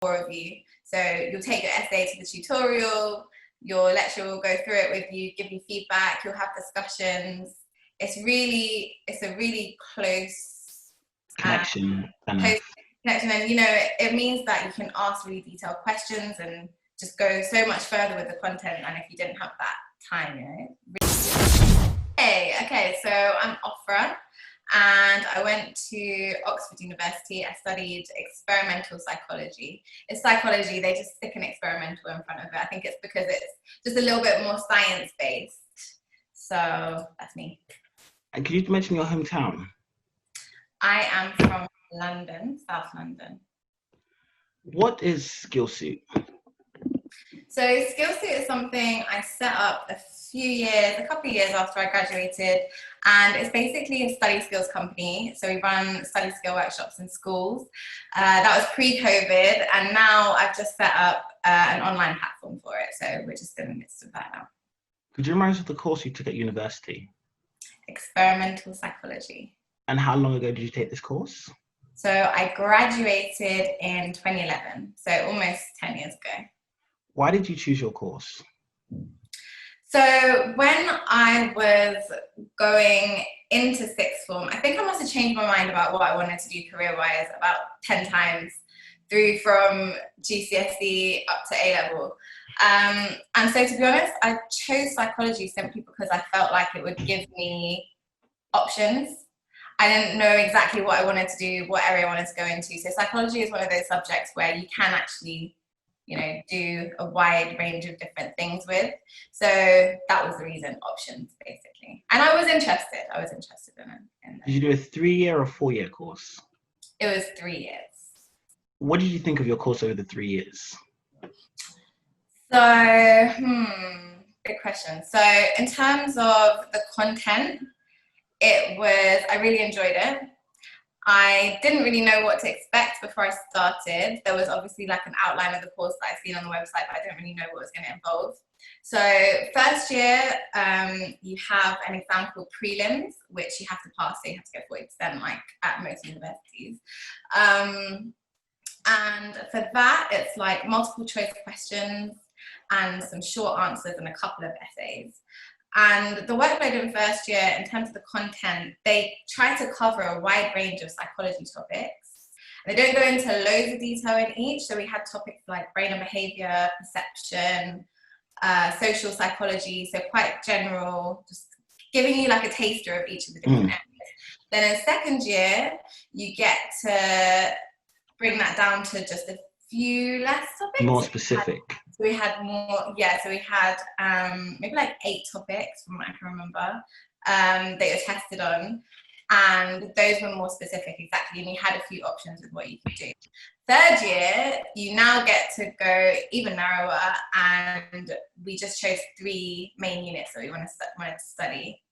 4 of you. So you'll take your essay to the tutorial, your lecturer will go through it with you, give you feedback, you'll have discussions. It's a really close connection. And it means that you can ask really detailed questions and just go so much further with the content than if you didn't have that time, Okay, so I'm Ophrah, and I went to Oxford University. I studied experimental psychology. It's psychology, they just stick an experimental in front of it. I think it's because it's just a little bit more science-based. So that's me. And could you mention your hometown? I am from London, South London. What is SkillSuit? So SkillSuit is something I set up a couple of years after I graduated, and it's basically a study skills company. So we run study skill workshops in schools. That was pre-COVID, and now I've just set up an online platform for it. So we're just in the midst of that now. Could you remind us of the course you took at university? Experimental psychology. And how long ago did you take this course? So I graduated in 2011, so almost 10 years ago. Why did you choose your course? So when I was going into sixth form, I think I must have changed my mind about what I wanted to do career-wise about 10 times, through from GCSE up to A-level. And so to be honest, I chose psychology simply because I felt like it would give me options. I didn't know exactly what I wanted to do, what area I wanted to go into. So psychology is one of those subjects where you can actually, do a wide range of different things with. So that was the reason, options, basically. And I was interested in it. Did you do a 3-year or 4-year course? It was 3 years. What did you think of your course over the 3 years? So, good question. So in terms of the content, I really enjoyed it. I didn't really know what to expect before I started. There was obviously like an outline of the course that I've seen on the website, but I didn't really know what it was going to involve. So first year, you have an exam called prelims, which you have to pass, so you have to get 40% like at most universities. And for that, it's like multiple choice questions and some short answers and a couple of essays. And the workload in first year, in terms of the content, they try to cover a wide range of psychology topics. They don't go into loads of detail in each. So we had topics like brain and behavior, perception, social psychology. So quite general, just giving you like a taster of each of the different areas. Then in second year, you get to bring that down to just a few less topics. More specific. So we had maybe like 8 topics from what I can remember that you're tested on, and those were more specific, exactly, and you had a few options with what you could do. Third year, you now get to go even narrower, and we just chose 3 main units that we wanted to study.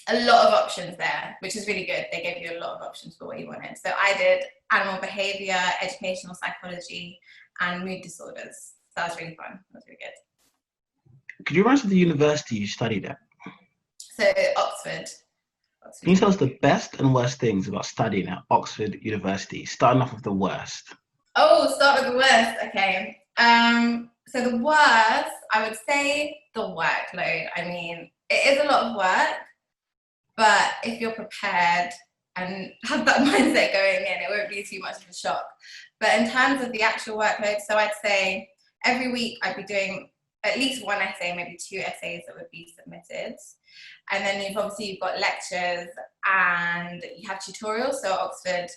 A lot of options there, which is really good. They gave you a lot of options for what you wanted. So I did animal behavior, educational psychology, and mood disorders. So that was really fun. That was really good. Could you remind us of the university you studied at? So Oxford. Can you tell us the best and worst things about studying at Oxford University, starting off with the worst? Oh, start with the worst. Okay. So the worst, I would say the workload. I mean, it is a lot of work, but if you're prepared and have that mindset going in, it won't be too much of a shock. But in terms of the actual workload, so I'd say every week I'd be doing at least 1 essay, maybe 2 essays that would be submitted. And then you've got lectures and you have tutorials. So Oxford,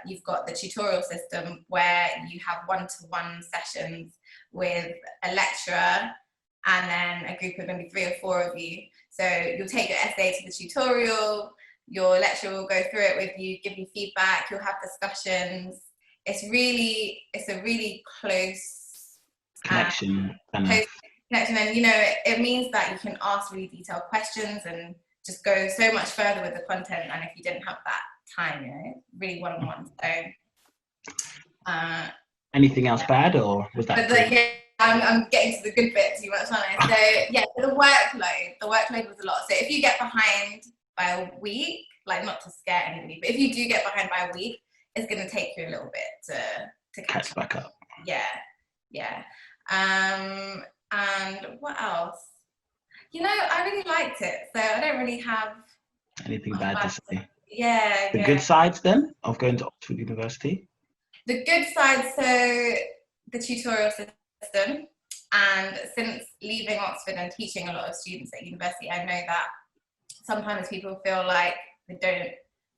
you've got the tutorial system where you have 1-to-1 sessions with a lecturer and then a group of maybe 3 or 4 of you. So you'll take your essay to the tutorial, your lecturer will go through it with you, give you feedback, you'll have discussions. It's a really close connection. And it means that you can ask really detailed questions and just go so much further with the content than if you didn't have that time, really one-on-one. So anything else bad, or was that I'm getting to the good bit too much, aren't I? So so the workload was a lot. So if you get behind by a week, like not to scare anybody, but if you do get behind by a week, it's going to take you a little bit to Catch back up. Yeah. And what else? I really liked it, so I don't really have Anything bad to say? Yeah. The good sides then of going to Oxford University? The good side, so the tutorial system, and since leaving Oxford and teaching a lot of students at university, I know that sometimes people feel like they don't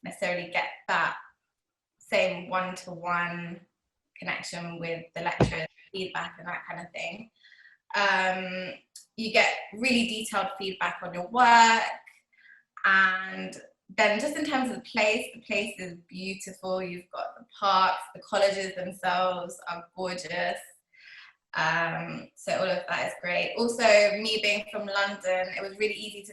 necessarily get that same one-to-one connection with the lecturers, feedback and that kind of thing. You get really detailed feedback on your work, and then just in terms of the place is beautiful. You've got the parks, the colleges themselves are gorgeous. So all of that is great. Also, me being from London, it was really easy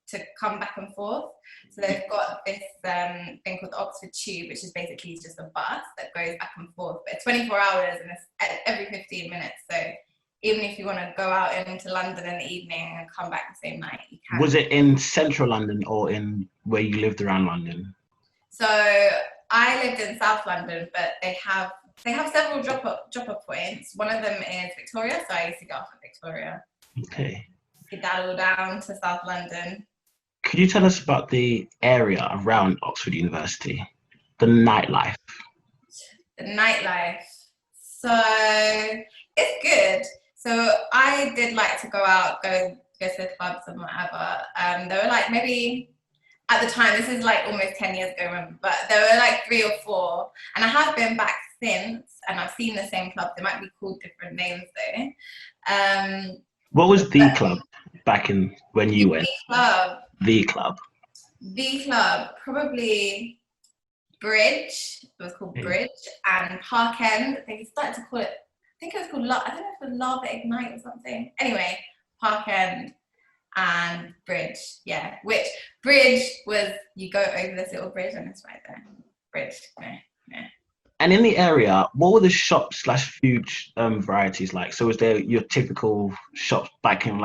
to come back and forth. So they've got this thing called the Oxford Tube, which is basically just a bus that goes back and forth. But it's 24 hours and it's every 15 minutes. So even if you want to go out into London in the evening and come back the same night, you can. Was it in central London or in where you lived around London? So I lived in South London, but they have several drop-off points. One of them is Victoria, so I used to go off at Victoria. Okay. Skedaddle down to South London. Could you tell us about the area around Oxford University, the nightlife? The nightlife. So it's good. So I did like to go out, go to the clubs and whatever. There were like maybe, at the time, this is like almost 10 years ago, remember, but there were like 3 or 4, and I have been back since, and I've seen the same clubs. They might be called different names though. What was the club back in when you went? The club, probably Bridge. It was called Bridge, and Park End. They started to call it, I think it was called, I don't know if it was Lava Ignite or something. Anyway, Park End and Bridge, yeah. Which Bridge was, you go over this little bridge and it's right there. Bridge, yeah. And in the area, what were the shop/food varieties like? So was there your typical shops back in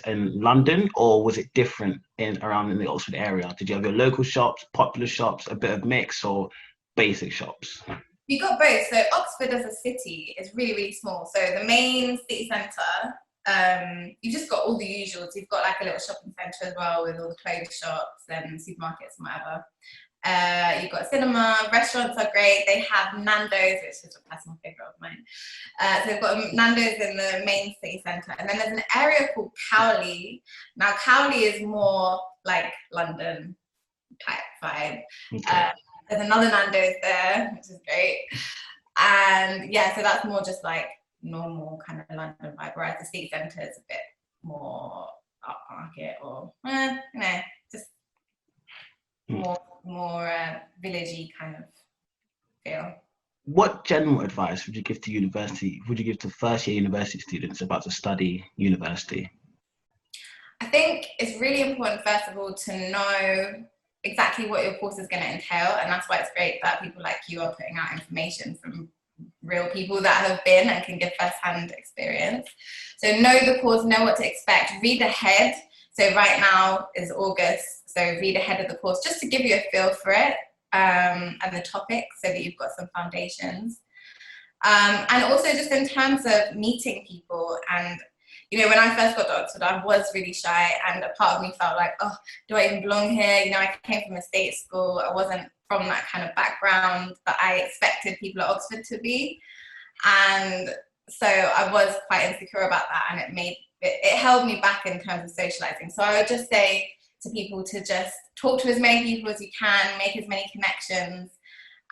in London, or was it different around in the Oxford area? Did you have your local shops, popular shops, a bit of mix, or basic shops? You got both. So Oxford as a city is really, really small. So the main city centre, you've just got all the usuals. You've got like a little shopping centre as well with all the clothes shops and supermarkets and whatever. You've got cinema, restaurants are great. They have Nando's, which is a personal favourite of mine. So they've got Nando's in the main city centre. And then there's an area called Cowley. Now, Cowley is more like London type vibe. Okay. There's another Nando's there, which is great. And yeah, so that's more just like normal kind of London vibe, whereas the city centre is a bit more upmarket or, just more villagey kind of feel. What general advice would you give to first-year university students about to study university? I think it's really important, first of all, to know exactly what your course is going to entail, and that's why it's great that people like you are putting out information from real people that have been and can give first-hand experience. So know the course, know what to expect, read ahead. So right now is August, so read ahead of the course just to give you a feel for it and the topics so that you've got some foundations. And also just in terms of meeting people, and when I first got to Oxford, I was really shy, and a part of me felt like, oh, do I even belong here? I came from a state school. I wasn't from that kind of background that I expected people at Oxford to be. And so I was quite insecure about that, and it held me back in terms of socializing. So I would just say to people to just talk to as many people as you can, make as many connections,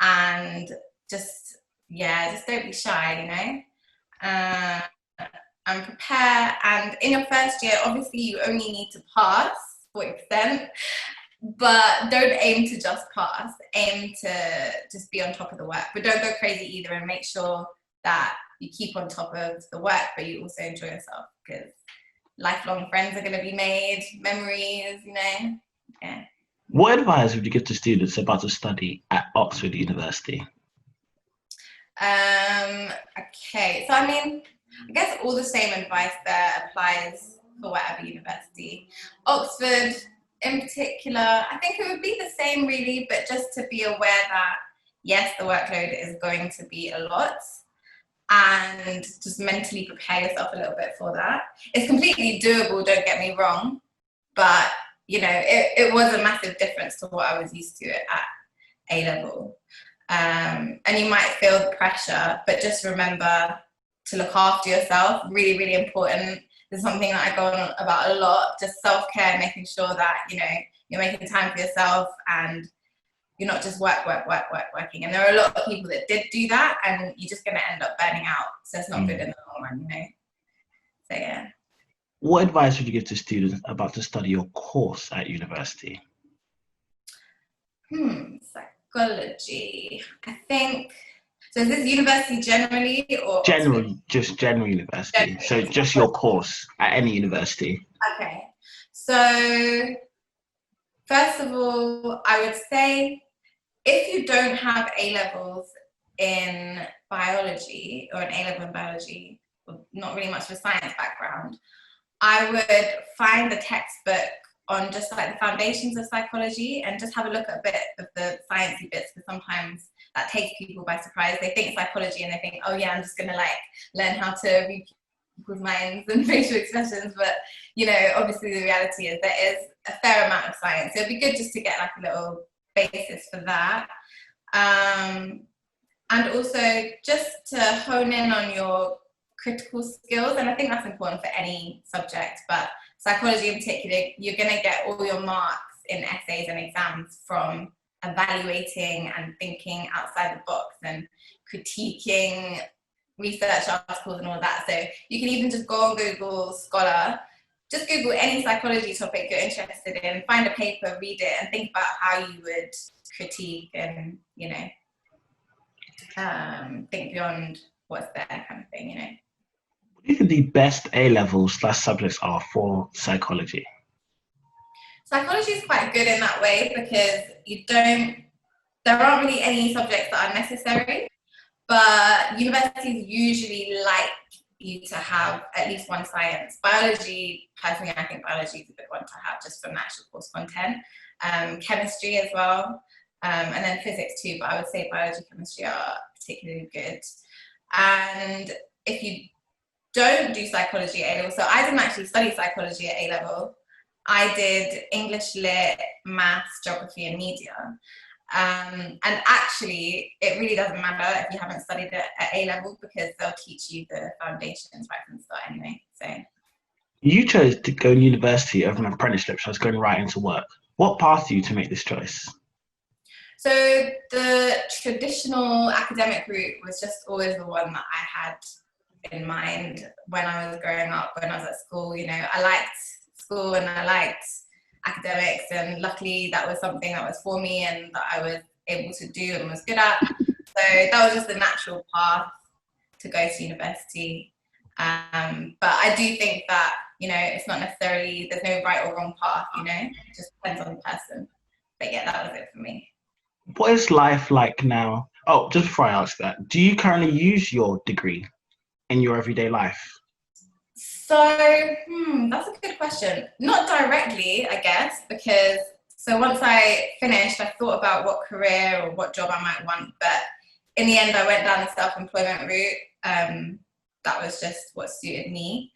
and just don't be shy, and prepare. And in your first year, obviously you only need to pass 40%, but don't aim to just pass. Aim to just be on top of the work, but don't go crazy either, and make sure that you keep on top of the work, but you also enjoy yourself, because lifelong friends are going to be made, memories, yeah. What advice would you give to students about to study at Oxford University? Okay, so I guess all the same advice there applies for whatever university. Oxford in particular, I think it would be the same really, but just to be aware that yes, the workload is going to be a lot, and just mentally prepare yourself a little bit for that. It's completely doable, don't get me wrong, but you know, it was a massive difference to what I was used to at A level. And you might feel the pressure, but just remember to look after yourself. Really, really important. This is something that I go on about a lot, just self-care, making sure that, you know, you're making time for yourself and you're not just working. And there are a lot of people that did do that, and you're just going to end up burning out. So it's not good in the long run, you know. So yeah. What advice would you give to students about to study your course at university? Psychology. I think. So is this university generally, or just general university? Generally. So just your course at any university. Okay. So first of all, I would say if you don't have A levels in biology or an A level in biology, not really much of a science background, I would find the textbook on just like the foundations of psychology and just have a look at a bit of the sciencey bits, because sometimes that takes people by surprise. They think psychology and they think, oh yeah, I'm just gonna like learn how to read people's minds and facial expressions, but you know, obviously the reality is there is a fair amount of science. So it'd be good just to get like a little basis for that. And also just to hone in on your critical skills, and I think that's important for any subject, but psychology in particular, you're going to get all your marks in essays and exams from evaluating and thinking outside the box and critiquing research articles and all that. So you can even just go on Google Scholar, just Google any psychology topic you're interested in, find a paper, read it, and think about how you would critique and, you know, think beyond what's there, kind of thing, you know. What do you think the best A-level/subjects are for psychology? Psychology is quite good in that way because there aren't really any subjects that are necessary, but universities usually like you to have at least one science. Biology, personally, I think biology is a good one to have just from the actual course content. Chemistry as well, and then physics too, but I would say biology, chemistry are particularly good. And if you don't do psychology at A level, so I didn't actually study psychology at A level. I did English Lit, Maths, Geography and Media. And actually, it really doesn't matter if you haven't studied it at A level because they'll teach you the foundations right from the start anyway. So you chose to go to university over an apprenticeship, so I was going right into work. What path you to make this choice? So the traditional academic route was just always the one that I had in mind when I was growing up, when I was at school. You know, I liked school and I liked academics, and luckily that was something that was for me and that I was able to do and was good at. So that was just the natural path to go to university. But I do think that, you know, it's not necessarily, there's no right or wrong path, you know, it just depends on the person. But yeah, that was it for me. What is life like now? Oh, just before I ask that, do you currently use your degree in your everyday life? So, that's a good question. Not directly, I guess, because so once I finished, I thought about what career or what job I might want, but in the end, I went down the self-employment route. That was just what suited me.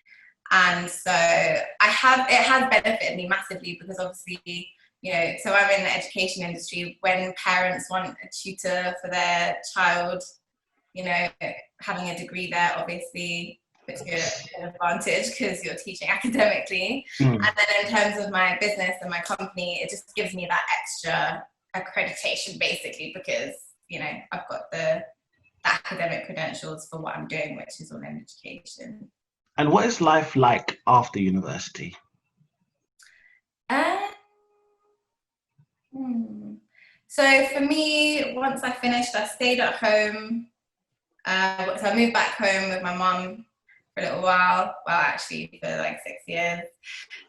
And so it has benefited me massively because obviously, you know, so I'm in the education industry. When parents want a tutor for their child, you know, having a degree there obviously puts you at an advantage because you're teaching academically. And then in terms of my business and my company, it just gives me that extra accreditation basically because, you know, I've got the academic credentials for what I'm doing, which is all in education. And what is life like after university? So for me, once I finished, I stayed at home. So I moved back home with my mum for a little while. Well, actually for like 6 years,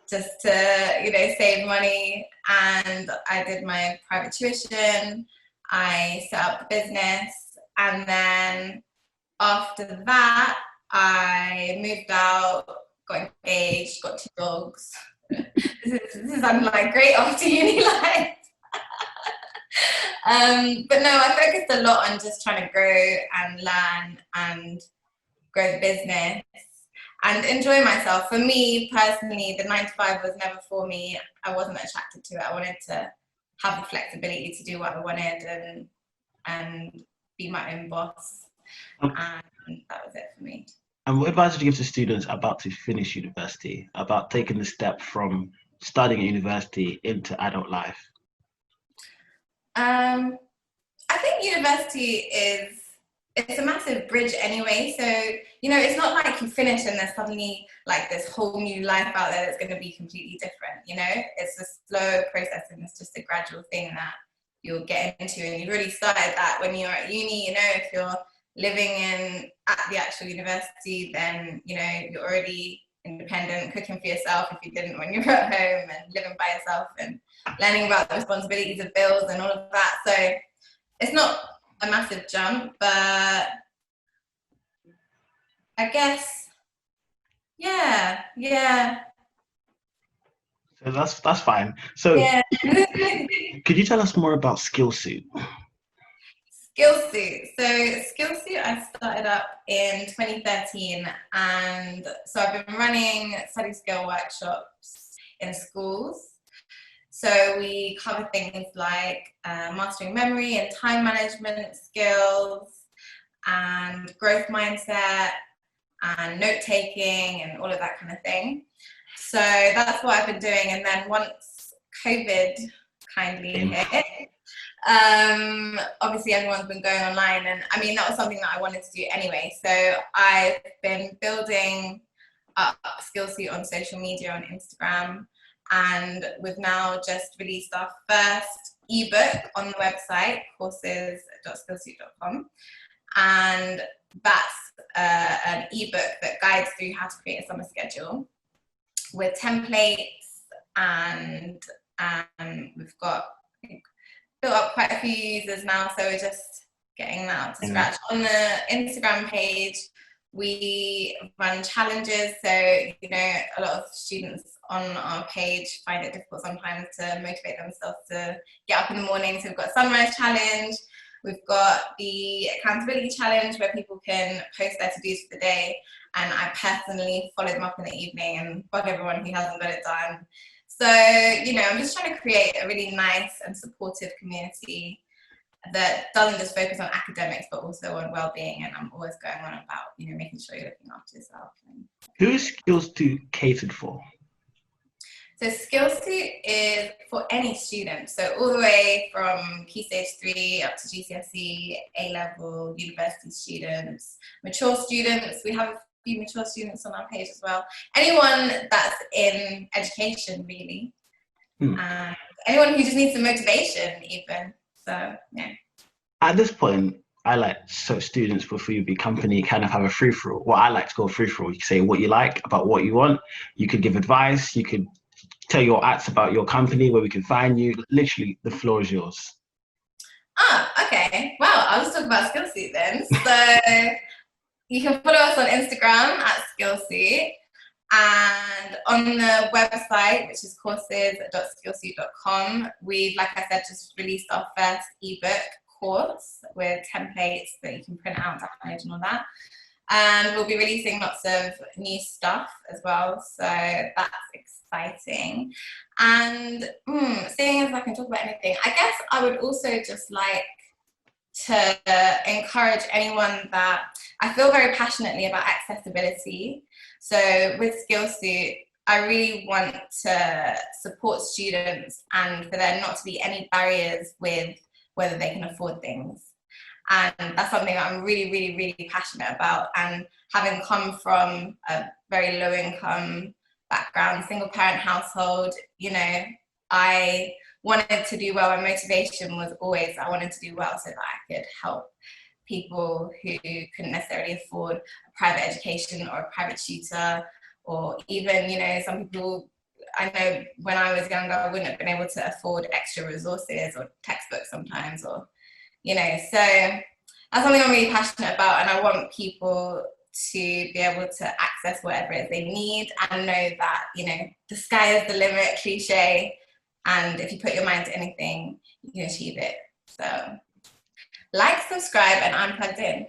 just to, you know, save money. And I did my private tuition. I set up the business. And then after that, I moved out, got engaged, got 2 dogs. This is like great after uni life. But no, I focused a lot on just trying to grow and learn and grow the business and enjoy myself. For me personally, the 9 to 5 was never for me. I wasn't attracted to it. I wanted to have the flexibility to do what I wanted and be my own boss. And that was it for me. And what advice would you give to students about to finish university, about taking the step from studying at university into adult life? I think university it's a massive bridge anyway. So, you know, it's not like you finish and there's suddenly like this whole new life out there that's going to be completely different, you know? It's a slow process and it's just a gradual thing that you'll get into. And you've already started that when you're at uni, you know, if you're living at the actual university, then, you know, you're already independent, cooking for yourself if you didn't when you were at home, and living by yourself and learning about the responsibilities of bills and all of that. So it's not a massive jump, but I guess, yeah. So that's fine. So Yeah. could you tell us more about Skillsuit? Skillsuit. So Skillsuit I started up in 2013, and so I've been running study skill workshops in schools. So we cover things like mastering memory and time management skills and growth mindset and note-taking and all of that kind of thing. So that's what I've been doing. And then once COVID kindly hit, obviously everyone's been going online, and I mean that was something that I wanted to do anyway. So I've been building up Skillsuit on social media, on Instagram, and we've now just released our first ebook on the website, courses.skillsuit.com, and that's an ebook that guides through how to create a summer schedule with templates, and we've got, I think, built up quite a few users now, so we're just getting that up to scratch. On the Instagram page, we run challenges, so, you know, a lot of students on our page find it difficult sometimes to motivate themselves to get up in the morning. So we've got Sunrise Challenge, we've got the Accountability Challenge where people can post their to-dos for the day, and I personally follow them up in the evening and bug everyone who hasn't got it done. So, you know, I'm just trying to create a really nice and supportive community that doesn't just focus on academics, but also on well-being. And I'm always going on about, you know, making sure you're looking after yourself. Who is Skillsuit catered for? So Skillsuit is for any student. So all the way from Key Stage 3 up to GCSE, A-level, university students, mature students. We have a few mature students on our page as well. Anyone that's in education, really. And anyone who just needs some motivation, even. So, yeah. At this point, I like, so students for Freebie Company kind of have a free-for-all. Well, I like to go free-for-all. You can say what you like about what you want. You could give advice. You could tell your acts about your company, where we can find you. Literally, the floor is yours. Ah, okay. Well, I'll just talk about Skillsuit then. So you can follow us on Instagram at Skillsuit, and on the website, which is courses.skillsuit.com, we've, like I said, just released our first ebook course with templates that you can print out, download and all that. And we'll be releasing lots of new stuff as well, so that's exciting. And seeing as I can talk about anything, I guess I would also just like to encourage anyone that I feel very passionately about accessibility. So with Skillsuit, I really want to support students and for there not to be any barriers with whether they can afford things. And that's something that I'm really, really, really passionate about. And having come from a very low income background, single parent household, you know, I wanted to do well. My motivation was always, I wanted to do well so that I could help people who couldn't necessarily afford a private education or a private tutor, or even, you know, some people, I know when I was younger, I wouldn't have been able to afford extra resources or textbooks sometimes, or, you know, so that's something I'm really passionate about, and I want people to be able to access whatever it is they need and know that, you know, the sky is the limit, cliche, and if you put your mind to anything, you can achieve it. So like, subscribe, and I'm plugged in.